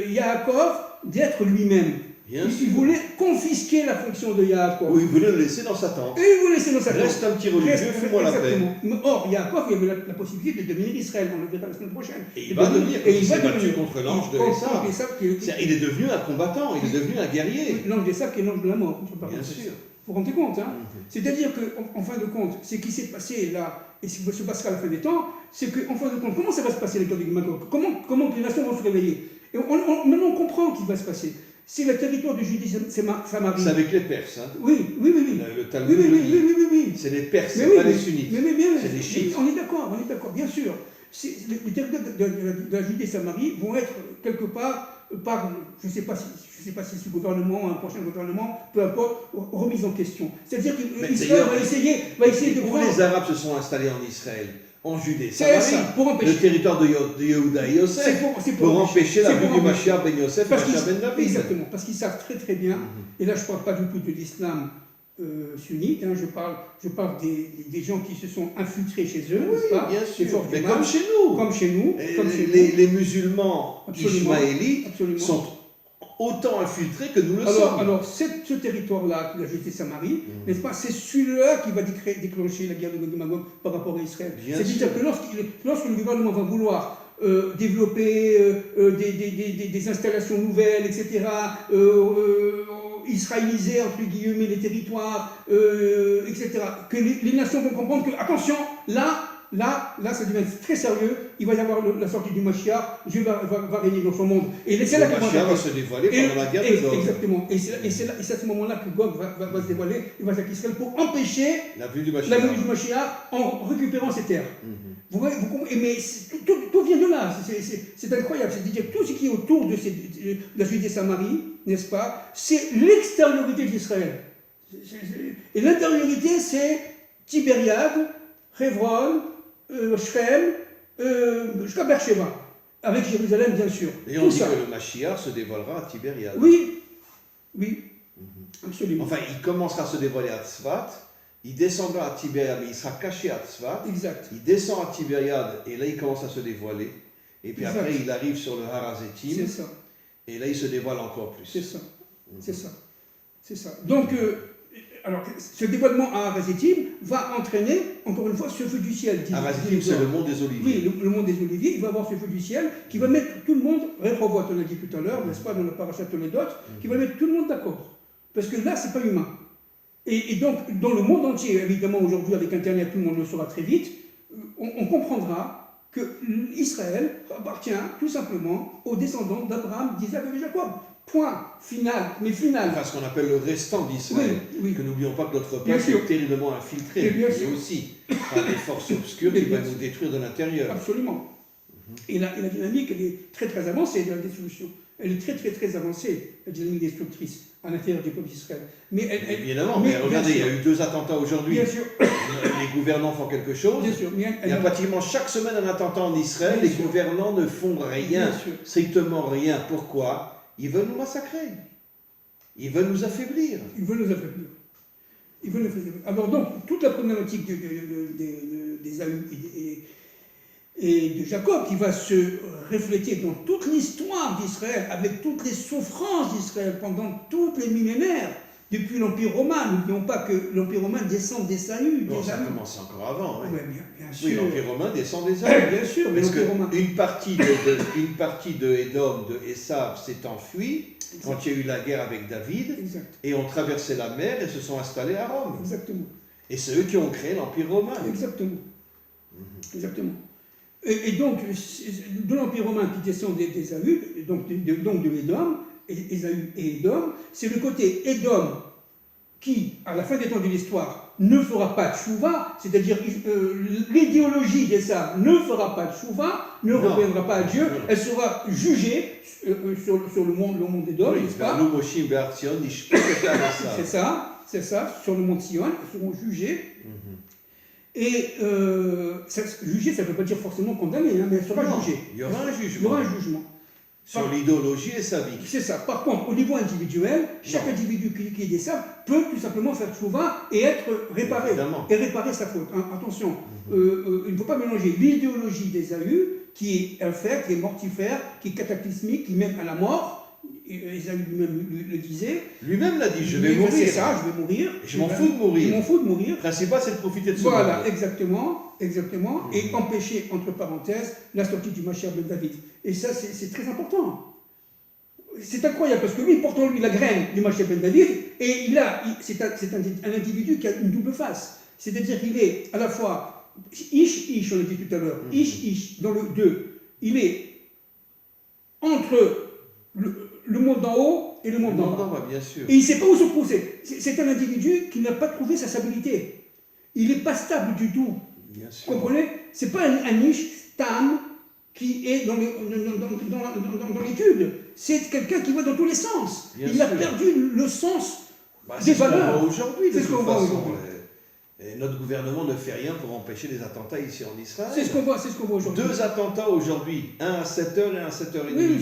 Yaakov d'être lui-même. Il voulait confisquer la fonction de Yaakov. Oui, il voulait le laisser dans sa tente. Et il voulait laisser dans sa tente. Reste un petit religieux, fais-moi la paix. Or, Yaakov, il avait la possibilité de devenir Israël, on le verra la semaine prochaine. Et il va devenir, il s'est battu contre l'ange de Esav. Il est devenu un combattant, il est devenu un guerrier. L'ange d'Esav qui est l'ange de la mort. Bien sûr. Vous vous rendez compte, hein? C'est-à-dire qu'en fin de compte, ce qui s'est passé là, et ce qui se passera à la fin des temps, c'est qu'en fin de compte, comment ça va se passer les Gog et Magog? Comment les nations vont se réveiller? Et maintenant on comprend ce qui va se passer. C'est le territoire de Judée-Samarie. C'est avec les Perses, hein? Oui. Le Talmud oui. C'est les Perses, c'est pas les sunnites. C'est les chiites. On est d'accord, bien sûr. Les territoires de la Judée-Samarie vont être quelque part par, je ne sais pas si ce gouvernement, un prochain gouvernement, peu importe, remise en question. C'est-à-dire qu'Israël va essayer de prendre... les Arabes se sont installés en Israël, en Judée, pour empêcher le territoire de Yehuda et Yosef, pour empêcher la venue du Mashiach ben Yosef et Mashiach ben David. Exactement, parce qu'ils savent très très bien, et là je ne parle pas du tout de l'islam sunnite, hein, je parle des gens qui se sont infiltrés chez eux, oui, pas bien sûr, mais comme chez nous. Les musulmans ismaélites sont autant infiltrés que nous le sommes. Alors, ce territoire-là, la Judée-Samarie, n'est-ce pas, c'est celui-là qui va déclencher la guerre de Gog et Magog par rapport à Israël. C'est-à-dire que lorsque le gouvernement va vouloir développer des installations nouvelles, etc., israéliser, entre guillemets, les territoires, etc., que les nations vont comprendre que, attention, là, ça devient très sérieux. Il va y avoir la sortie du Mashiach. Dieu va régner dans son monde. Et c'est là que le Mashiach va se dévoiler pendant la guerre de Gog. Exactement. Et c'est à ce moment-là que Gog va se dévoiler. Il va s'attaquer Israël pour empêcher la venue du Mashiach en récupérant ses terres. Vous voyez, mais tout vient de là. C'est incroyable. C'est-à-dire que tout ce qui est autour de la Judée-Samarie, n'est-ce pas, c'est l'extériorité d'Israël. Et l'intériorité, c'est Tibériade, Hebron, Shrem, jusqu'à Beersheba, avec Jérusalem bien sûr. Et on dit que le Mashiach se dévoilera à Tibériade. Oui, absolument. Enfin, il commencera à se dévoiler à Tzfat, il descendra à Tibériade, mais il sera caché à Tzfat. Exact. Il descend à Tibériade, et là il commence à se dévoiler. Et puis après, il arrive sur le Har HaZeitim. C'est ça. Et là, il se dévoile encore plus. C'est ça. Donc, alors, ce dévoilement à Har HaZeitim va entraîner, encore une fois, ce feu du ciel. Har HaZeitim, c'est le mont des Oliviers. Oui, le mont des Oliviers. Il va avoir ce feu du ciel qui va mettre tout le monde, Rehovot, on l'a dit tout à l'heure, n'est-ce pas, dans la parashat Toledot, qui va mettre tout le monde d'accord. Parce que là, c'est pas humain. Et donc, dans le monde entier, évidemment, aujourd'hui, avec Internet, tout le monde le saura très vite, on comprendra que Israël appartient tout simplement aux descendants d'Abraham, d'Isaac et de Jacob. Point. Final. Mais final. Enfin, ce qu'on appelle le restant d'Israël. Oui. Que n'oublions pas que notre peuple est terriblement infiltré. Et aussi par des forces obscures qui vont nous détruire de l'intérieur. Absolument. Et la dynamique, elle est très très avancée de la destruction. Elle est très très très avancée, la dynamique destructrice à l'intérieur du peuple d'Israël. Évidemment, mais regardez, il y a eu 2 attentats aujourd'hui. Bien sûr. Les gouvernants font quelque chose. Bien sûr. Il y a pratiquement chaque semaine un attentat en Israël. Les gouvernants ne font rien, strictement rien. Pourquoi? Ils veulent nous massacrer. Ils veulent nous affaiblir. Alors donc, toute la problématique d'Ésaü et de Jacob qui va se refléter dans toute l'histoire d'Israël, avec toutes les souffrances d'Israël pendant tous les millénaires, depuis l'Empire romain. N'oublions pas que l'Empire romain descend d'Ésaü. Bon, ça a commencé encore avant. Ouais, bien sûr. Oui, l'Empire romain descend d'Ésaü. Bien sûr, mais parce l'Empire romain. qu'une partie de Édom, de Esav, s'est enfuie quand il y a eu la guerre avec David, Exact. et ont traversé la mer et se sont installés à Rome. Exactement. Et c'est eux qui ont créé l'Empire romain. Exactement. Exactement. Et donc, de l'Empire romain qui descend d'Ésaü, donc de Édom, Ésaü et Édom, c'est le côté Édom qui, à la fin des temps de l'histoire, ne fera pas de tchouva, c'est-à-dire l'idéologie d'Ésav ne fera pas de tchouva, ne reviendra pas à Dieu, elle sera jugée sur le monde d'Édom, Oui, n'est-ce pas? C'est ça, sur le mont Sion, ils seront jugés. Et juger, ça ne veut pas dire forcément condamner, hein, mais elle sera jugée. Il y aura un jugement. Il y aura un jugement. Sur l'idéologie et sa vie. C'est ça. Par contre, au niveau individuel, chaque individu qui est des sables peut tout simplement faire tchouva et être réparé. Évidemment. Et réparer sa faute. Hein, attention, il ne faut pas mélanger l'idéologie d'Ésaü, qui est infect, qui est mortifère, qui est cataclysmique, qui mène à la mort. Ésaü lui-même le disait. Lui-même l'a dit, je vais mourir. C'est ça, je vais mourir. Je m'en fous de mourir. Je m'en fous de mourir. Le principal, c'est de profiter de ce Voilà, moment. exactement. Et empêcher, entre parenthèses, la sortie du Mashiach de David. Et ça, c'est très important. C'est incroyable, parce que lui, porte en lui la graine du Mashiach ben David, et c'est un individu qui a une double face. C'est-à-dire qu'il est à la fois Ish, on l'a dit tout à l'heure, Ish, dans le 2, il est entre le monde d'en haut et le monde d'en bas. Bien sûr. Et il ne sait pas où se poser. C'est un individu qui n'a pas trouvé sa stabilité. Il n'est pas stable du tout. Bien sûr. Vous comprenez? Ce n'est pas un Ish Tam qui est dans l'étude. C'est quelqu'un qui va dans tous les sens. Il a perdu le sens des valeurs. C'est ce qu'on voit aujourd'hui. Et notre gouvernement ne fait rien pour empêcher les attentats ici en Israël. C'est ce qu'on voit aujourd'hui. 2 attentats aujourd'hui, un à 7h et un à 7h30. Oui,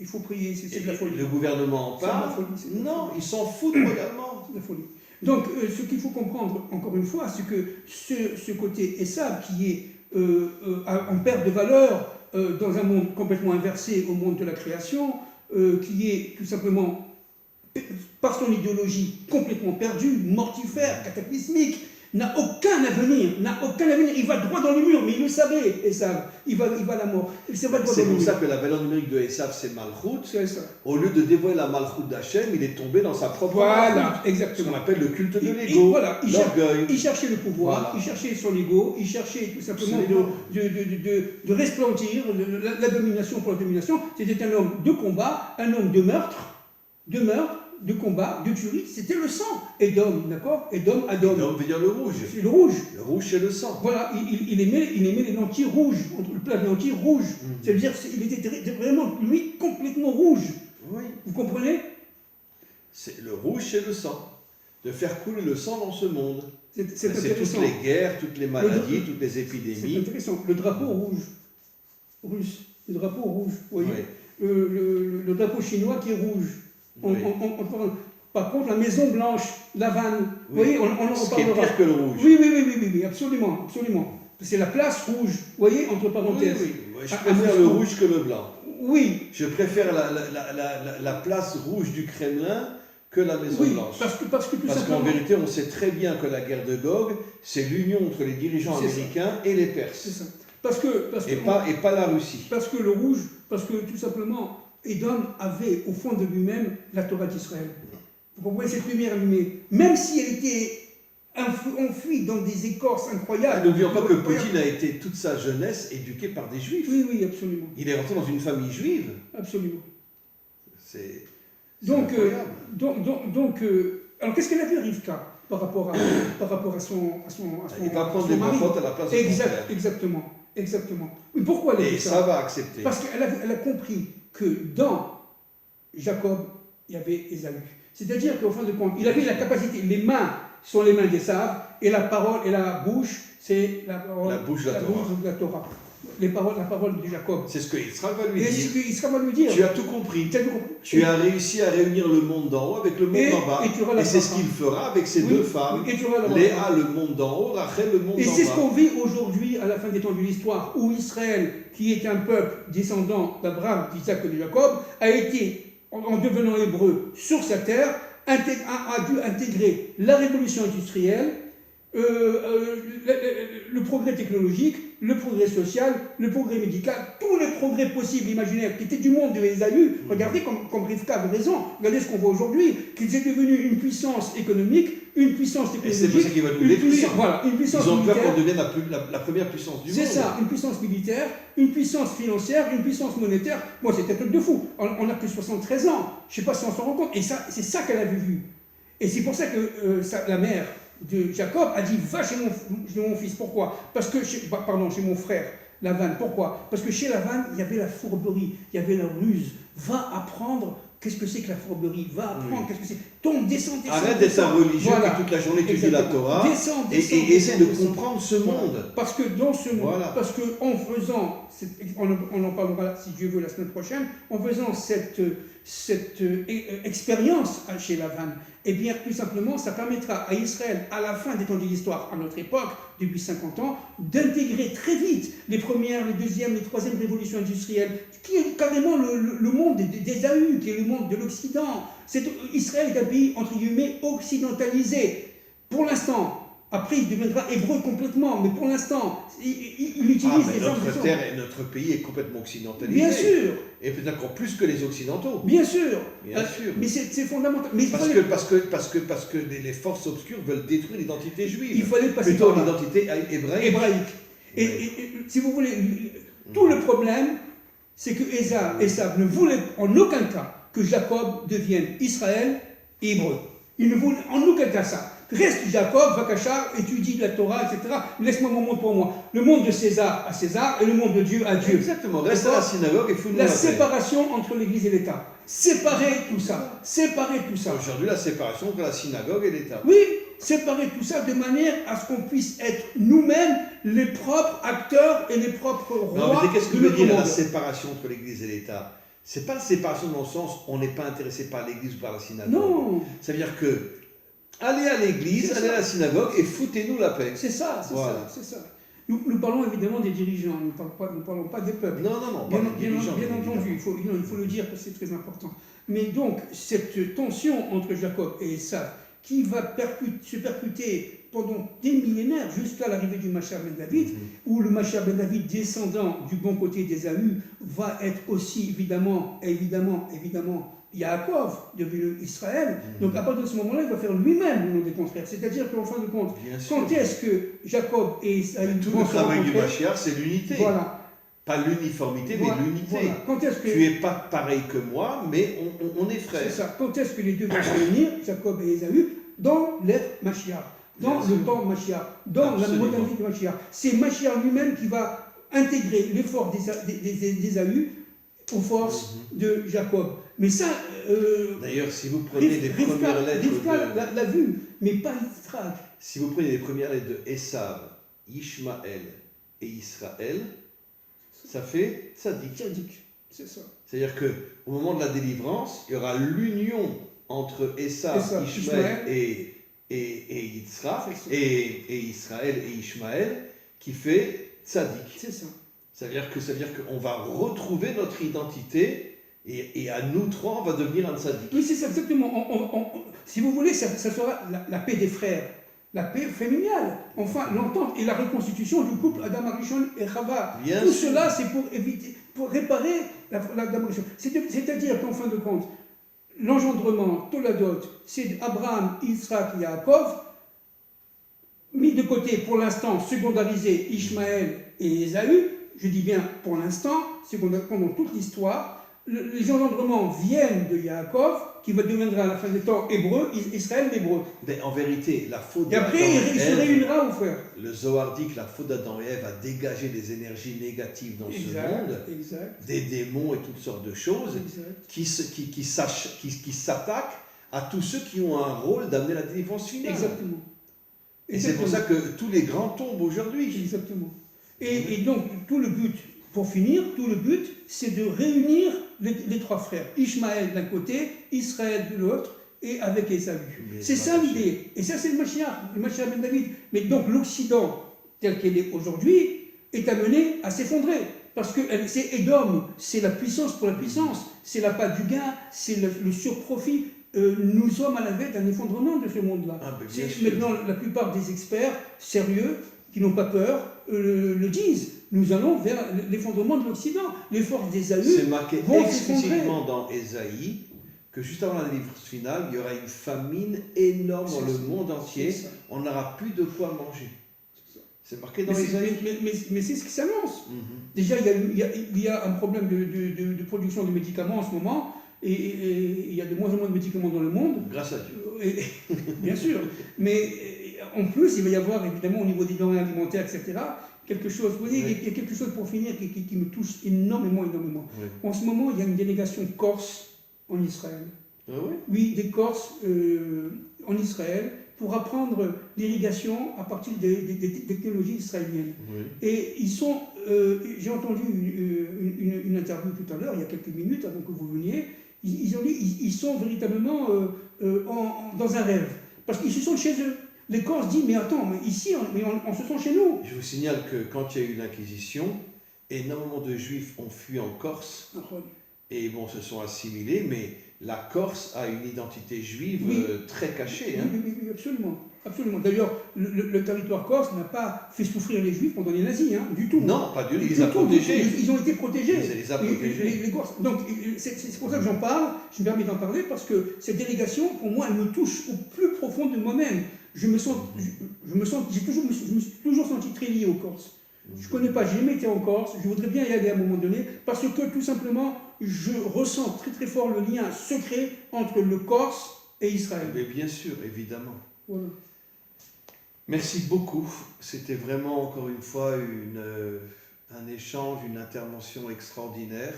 il faut prier, c'est de la folie. Le gouvernement en parle. Non, ils s'en foutent royalement. C'est de la folie. Donc, ce qu'il faut comprendre, encore une fois, c'est que ce côté Esav qui est en perte de valeur dans un monde complètement inversé au monde de la création, qui est tout simplement, par son idéologie, complètement perdu, mortifère, cataclysmique, n'a aucun avenir. Il va droit dans le mur, mais il le savait, Esav. Il va à la mort. C'est pour ça que la valeur numérique de Esav, c'est Malchut. C'est ça. Au lieu de dévoiler la Malchut d'Hachem, il est tombé dans sa propre Voilà, Malchut. exactement. Ce qu'on appelle le culte de l'ego, voilà, l'orgueil. Il cherchait le pouvoir, Voilà. il cherchait son ego, il cherchait tout simplement de resplendir la domination pour la domination. C'était un homme de combat, un homme de meurtre, de combat, de tuerie, c'était le sang. Edom, d'accord? Edom, Adom. Edom veut dire le rouge. C'est le rouge. Le rouge, c'est le sang. Voilà, il aimait les lentilles rouges, le plat de lentilles rouges. C'est-à-dire qu'il était vraiment, lui, complètement rouge. Oui. Vous comprenez? Le rouge, c'est le sang. De faire couler le sang dans ce monde. C'est toutes les guerres, toutes les maladies, toutes les épidémies. C'est intéressant. Le drapeau rouge, russe, le drapeau rouge, vous voyez, Oui. le drapeau chinois qui est rouge. Oui. Par contre, la Maison Blanche, l'Havane, vous voyez, on en Ce qui est reparlera. pire que le rouge. Oui, absolument. C'est la place rouge, vous voyez, entre parenthèses. Oui. Je préfère le rouge que le blanc. Oui. Je préfère la place rouge du Kremlin que la Maison Blanche. Parce qu'en vérité, on sait très bien que la guerre de Gog, c'est l'union entre les dirigeants américains et les Perses. C'est ça. Et pas la Russie. Parce que le rouge, parce que tout simplement, Édom avait au fond de lui-même la Torah d'Israël. Vous comprenez, cette lumière allumée, même si elle était enfuie dans des écorces incroyables. N'oublions pas que Poutine a été toute sa jeunesse éduqué par des juifs. Oui, absolument. Il est rentré dans une famille juive. Absolument. C'est donc, incroyable. alors qu'est-ce qu'elle a fait Rivka par rapport à son il va prendre des fautes à la place de son frère. Exactement. Oui, pourquoi elle a fait ça? Et ça va accepter. Parce qu'elle a compris que dans Jacob, il y avait Ésaü. C'est-à-dire qu'au fin de compte, il avait la capacité, les mains sont les mains d'Ésav, et la parole et la bouche, c'est la bouche de la Torah. La parole de Jacob. C'est ce qu'Israël va lui dire. Israël va lui dire. Tu as tout compris. Tu as réussi à réunir le monde d'en haut avec le monde d'en bas. Et c'est ce qu'il fera avec ces deux femmes. Léa, le monde d'en haut, Rachel, le monde d'en bas. Et c'est ce qu'on vit aujourd'hui à la fin des temps de l'histoire, où Israël, qui est un peuple descendant d'Abraham, d'Isaac et de Jacob, a été, en devenant hébreu sur sa terre, a dû intégrer la révolution industrielle, le progrès technologique, le progrès social, le progrès médical, tous les progrès possibles, imaginaires, qui étaient du monde de Ésaü. Regardez comme Rivka avait raison, regardez ce qu'on voit aujourd'hui, qu'ils est devenu une puissance économique, une puissance technologique. Et c'est pour ça qu'ils veulent nous détruire. Voilà, une puissance Ils ont peur militaire. qu'on devienne la première puissance du monde. C'est ça, une puissance militaire, une puissance financière, une puissance monétaire. Moi, c'était un truc de fou. On n'a que 73 ans. Je ne sais pas si on s'en rend compte. Et ça, c'est ça qu'elle avait vu. Et c'est pour ça que la mère de Jacob a dit va chez mon fils. Pourquoi? Parce que chez mon frère Lavan. Pourquoi? Parce que chez Lavan, il y avait la fourberie, il y avait la ruse. Va apprendre qu'est-ce que c'est que la fourberie. Va apprendre qu'est-ce que c'est. Descends. Arrête d'être un religieux voilà. qui toute la journée étudie la Torah. Descends, et essaie de comprendre ce monde. Parce que dans ce monde, Voilà. parce qu'en faisant, on en parlera si Dieu veut la semaine prochaine, en faisant cette expérience chez Lavan, eh bien, tout simplement, ça permettra à Israël, à la fin des temps de l'histoire, à notre époque, depuis 50 ans, d'intégrer très vite les premières, les deuxièmes, les troisièmes révolutions industrielles, qui est carrément le monde des AU, qui est le monde de l'Occident. Israël est un pays, entre guillemets, occidentalisé. Pour l'instant. Après, il deviendra hébreu complètement, mais pour l'instant, il utilise les armes. Notre terre et notre pays est complètement occidentalisé. Bien sûr. Et peut-être encore plus que les occidentaux. Bien sûr. Bien sûr. Mais c'est fondamental. Mais parce que les forces obscures veulent détruire l'identité juive. Il fallait passer plutôt par là. l'identité hébraïque. Et si vous voulez, tout le problème, c'est que Ésav ne voulait en aucun cas que Jacob devienne Israël et hébreu. Il ne voulait en aucun cas ça. Reste Jacob, Vakachar, étudie la Torah, etc. Laisse-moi mon monde pour moi. Le monde de César à César et le monde de Dieu à Dieu. Exactement. Reste à la synagogue et fous-nous la paix. séparation entre l'Église et l'État. Séparer tout ça. Aujourd'hui, la séparation entre la synagogue et l'État. Oui, séparer tout ça de manière à ce qu'on puisse être nous-mêmes les propres acteurs et les propres rois. Non, mais qu'est-ce que de veut notre dire la monde. séparation entre l'Église et l'État? C'est pas la séparation dans le sens on n'est pas intéressé par l'Église ou par la synagogue. Non. Ça veut dire que allez à l'église, allez à la synagogue et foutez-nous la paix. C'est ça, c'est Voilà. ça. Nous parlons évidemment des dirigeants, nous ne parlons pas des peuples. Non, Bien, pas des dirigeants, bien évidemment. entendu, il faut le dire parce que c'est très important. Mais donc, cette tension entre Jacob et Esav, qui va se percuter pendant des millénaires jusqu'à l'arrivée du Mashiach ben David, où le Mashiach ben David, descendant du bon côté d'Ésaü, va être aussi évidemment, Yaakov, devenu Israël. Donc à partir de ce moment-là, il va faire lui-même le nom des contraires. C'est-à-dire qu'en fin de compte, Bien sûr. quand est-ce que Jacob et Esaü Tout vont le se travail du rencontrer? Mashiach, c'est l'unité. Voilà. Pas l'uniformité, Voilà, mais l'unité. voilà. Quand est-ce que... Tu n'es pas pareil que moi, mais on est frères. C'est ça. Quand est-ce que les deux vont se réunir, Jacob et Ésaü, dans l'être Mashiach, dans Bien le sûr. temps Mashiach, dans Absolument. la modernité de Mashiach. C'est Mashiach lui-même qui va intégrer l'effort d'Ésaü aux forces de Jacob. Mais ça, D'ailleurs, si vous prenez les premières lettres Rivka l'a vu, mais pas Yitzhak. si vous prenez les premières lettres de Esav, Ishmaël et Israël, ça fait Tzadik. Tzadik, c'est ça. C'est-à-dire qu'au moment de la délivrance, il y aura l'union entre Esav, Esav, Ishmaël et Yitzhak, C'est ça. et Israël et Ishmaël, qui fait Tzadik. C'est ça. Ça veut dire qu'on va retrouver notre identité et à nous trois, on va devenir un Tzadik. Oui, c'est ça, exactement. Si vous voulez, ça sera la paix des frères, la paix familiale, enfin l'entente et la reconstitution du couple Adam Arishon et Chava. Bien Tout sûr. cela, c'est pour réparer l'Adam Arishon. C'est-à-dire qu'en fin de compte, l'engendrement, Toladot, c'est Abraham, Yitzhak, Yaakov, mis de côté pour l'instant, secondarisé Ishmaël et Ésaü. Je dis bien pour l'instant, pendant toute l'histoire. Les engendrements viennent de Yaakov, qui va devenir à la fin des temps hébreu, Israël l'hébreu. Mais en vérité, la faute Et d'Adam après, il se Ève, réunira aux frères. le Zohar dit que la faute d'Adam et Ève a dégagé des énergies négatives dans ce monde, Exact. des démons et toutes sortes de choses, Exact. qui s'attaquent à tous ceux qui ont un rôle d'amener la délivrance finale. Exactement. Et c'est pour ça que tous les grands tombent aujourd'hui. Exactement. Et donc, tout le but, pour finir, c'est de réunir les trois frères. Ishmaël d'un côté, Israël de l'autre, et avec Ésaü. C'est ça l'idée. Et ça, c'est le Mashiach ben David. Mais donc, l'Occident, tel qu'il est aujourd'hui, est amené à s'effondrer. Parce que c'est Édom, c'est la puissance pour la puissance. C'est la part du gain, c'est le surprofit. nous sommes à la veille d'un effondrement de ce monde-là. Ah, ben, bien sûr. Maintenant, la plupart des experts sérieux, qui n'ont pas peur, le disent. Nous allons vers l'effondrement de l'Occident. Les forces des AE C'est marqué vont explicitement dans Ésaïe que juste avant la délivrance finale, il y aura une famine énorme dans le monde entier. On n'aura plus de quoi manger. C'est marqué dans Ésaïe. Mais c'est ce qui s'annonce. Mm-hmm. Déjà, il y a un problème de production de médicaments en ce moment, et il y a de moins en moins de médicaments dans le monde. Grâce à Dieu. Bien sûr. Mais en plus, il va y avoir évidemment au niveau des denrées alimentaires, etc., quelque chose, vous voyez, Oui. il y a quelque chose pour finir qui me touche énormément. Oui. En ce moment, il y a une délégation corse en Israël. Ah oui? Oui, des Corses en Israël pour apprendre l'irrigation à partir des technologies israéliennes. Oui. Et ils sont, j'ai entendu une interview tout à l'heure, il y a quelques minutes avant que vous veniez, ils ont dit ils sont véritablement dans un rêve, parce qu'ils se sont chez eux. Les Corses disent, mais attends, mais ici, on se sent chez nous. Je vous signale que quand il y a eu l'Inquisition, énormément de Juifs ont fui en Corse et bon, se sont assimilés, mais la Corse a une identité juive Oui. très cachée. Hein. Oui, absolument. Absolument. D'ailleurs, le territoire corse n'a pas fait souffrir les Juifs pendant les nazis, hein, du tout. Non, pas du tout, Du ils les a tout, protégés. Ils ont été protégés. Ils les a protégés. Les Corses. Donc, c'est pour ça que j'en parle, je me permets d'en parler, parce que cette délégation, pour moi, elle me touche au plus profond de moi-même. Je me suis toujours senti très lié aux Corses. Je ne connais pas, j'ai jamais été en Corse, je voudrais bien y aller à un moment donné, parce que tout simplement, je ressens très très fort le lien secret entre le Corse et Israël. Mais bien sûr, évidemment. Voilà. Merci beaucoup. C'était vraiment, encore une fois, un échange, une intervention extraordinaire.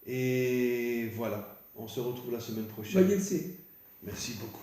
Et voilà, on se retrouve la semaine prochaine. Bah, Merci beaucoup.